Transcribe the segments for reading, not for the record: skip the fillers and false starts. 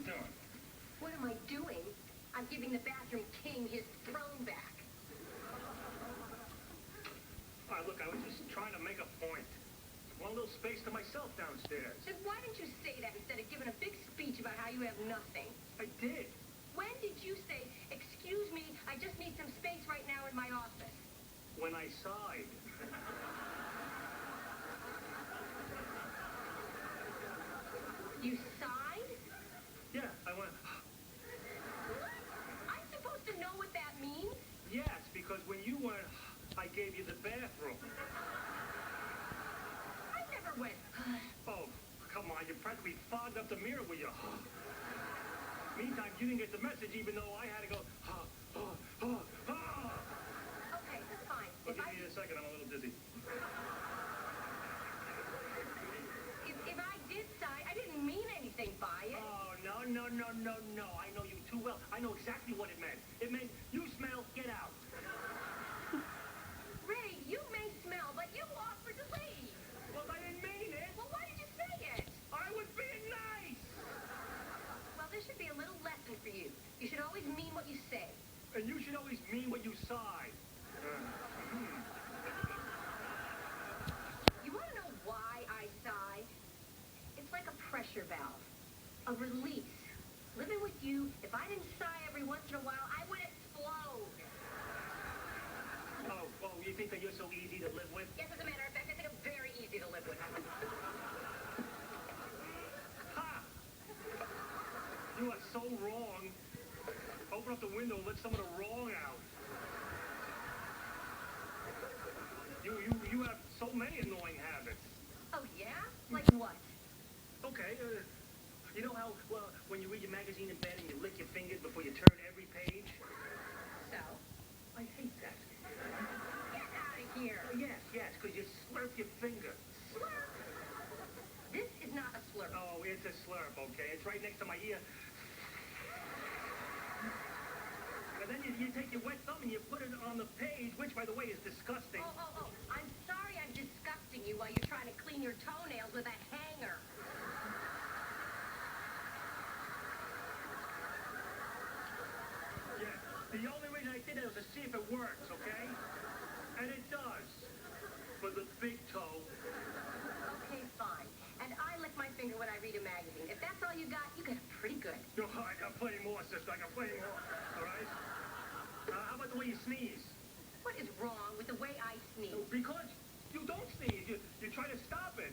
doing? What am I doing? I'm giving the bathroom king his throne back. All right, look, I was just trying to make a point. One little space to myself downstairs. Then why didn't you say that instead of giving a big speech about how you have nothing? I did. When did you say, excuse me, I just need some space right now in my office? When I sighed. You sighed? Yeah, I went, What? I'm supposed to know what that means? yes, because when you went, I gave you the bathroom. I never went. Oh, come on, you practically fogged up the mirror with your Meantime, you didn't get the message even though I had to go, Okay, fine. Well, give me a second, I'm a little dizzy. If I did sigh, I didn't mean anything by it. Oh, no. I know you too well. I know exactly what it meant. It meant, you smell, get out. Ray, you may smell, but you offered to leave. Well, I didn't mean it. Well, why did you say it? I was being nice. Well, this should be a little lesson for you. You should always mean what you say. And you should always mean what you sigh. You want to know why I sigh? It's like a pressure valve, a release. Living with you, if I didn't sigh every once in a while, I would explode. Oh, you think that you're so easy to live with? Yes, as a matter of fact, I think I'm very easy to live with. Ha! You are so wrong. Open up the window and let some of the wrong out. You have so many annoying habits. Oh, yeah? Like what? Okay, you know how when you read your magazine in bed and you lick your fingers before you turn every page? So? I hate that. Get out of here. Yes, because you slurp your finger. Slurp. This is not a slurp. Oh, it's a slurp, okay? It's right next to my ear. And then you take your wet thumb and you put it on the page, which, by the way, is disgusting. Oh. I'm sorry I'm disgusting you while you're trying to clean your toenails with a hanger. Yeah, the only reason I did that was to see if it works, okay? And it does. For the big toe. Okay, fine. And I lick my finger when I read a magazine. If that's all you got pretty good. No, I got plenty more, sister. I got plenty more. All right? How about the way you sneeze? What is wrong with the way I sneeze? Because you don't sneeze. You try to stop it.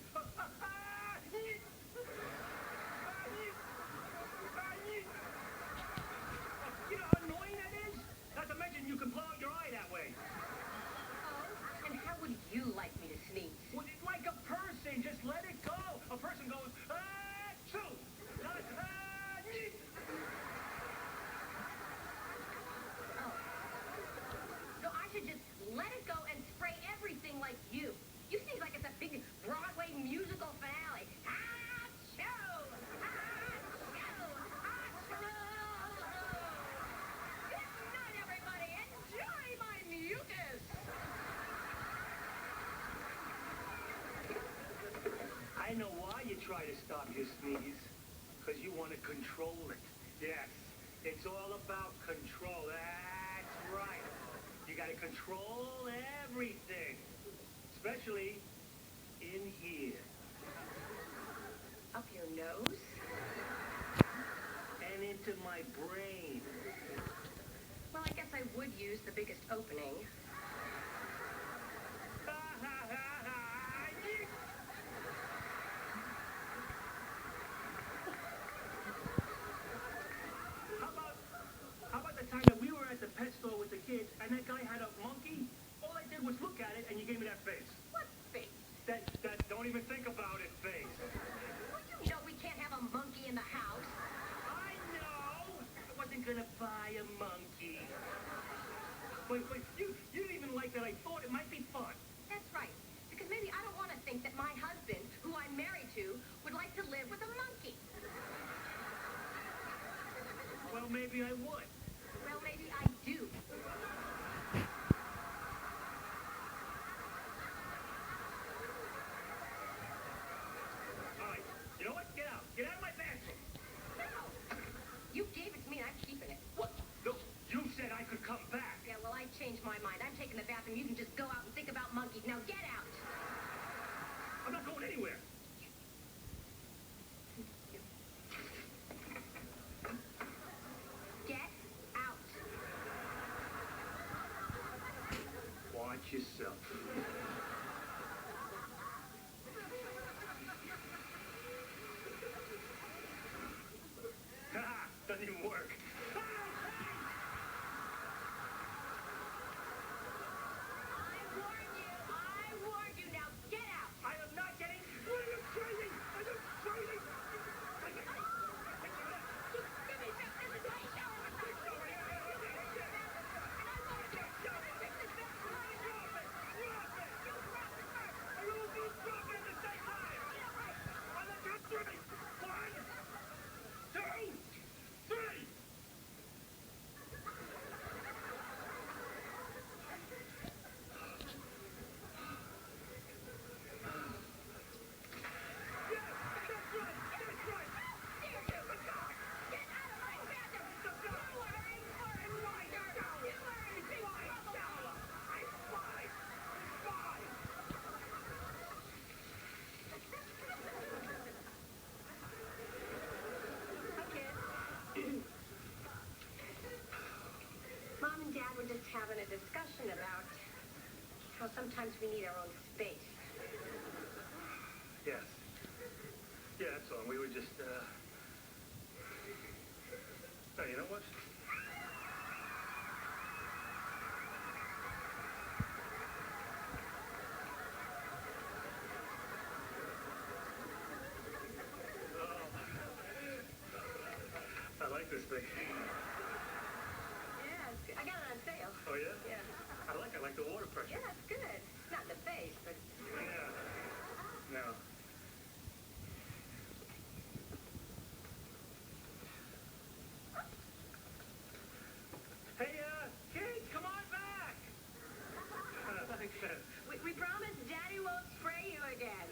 You know how annoying that is? Not to mention you can blow out your eye that way. Oh, and how would you like me to sneeze? Well, like a person. Just let it go. A person goes, achoo. Not, Oh. So I should just let it go and spray everything like you. You sneeze like it's a big Broadway musical finale. Achoo! Achoo! Achoo! Good night, everybody. Enjoy my mucus. I know why you try to stop your sneeze. Because you want to control it. Yes, it's all about control. That's right. You got to control everything. Especially in here. Up your nose? And into my brain. Well, I guess I would use the biggest opening. How about the time that we were at the pet store with the kids and that guy had a monkey? All I did was look at it and you gave me that face. What face? That don't even think about it face. Well, you know we can't have a monkey in the house. I know! I wasn't gonna buy a monkey. But you didn't even like that I thought it might be fun. That's right. Because maybe I don't want to think that my husband, who I'm married to, would like to live with a monkey. Well, maybe I would. Well, maybe I do. All right, you know what? Get out. Get out of my bathroom. No! yourself. Ha! Doesn't even work. I warned you. Now get out. I am not getting... What are you crazy? Are you crazy? Just give me some. This is my show. Mom and Dad were just having a discussion about how sometimes we need our own space. Yes. Yeah, that's all. We were just, Oh, you know what? Oh. I like this thing. Yeah, it's good. I got it on sale. Oh, yeah? Yeah. I like the water pressure. Yeah, it's good. Not in the face, but... Yeah. No. Hey, kids, come on back! Thanks, We promise Daddy won't spray you again.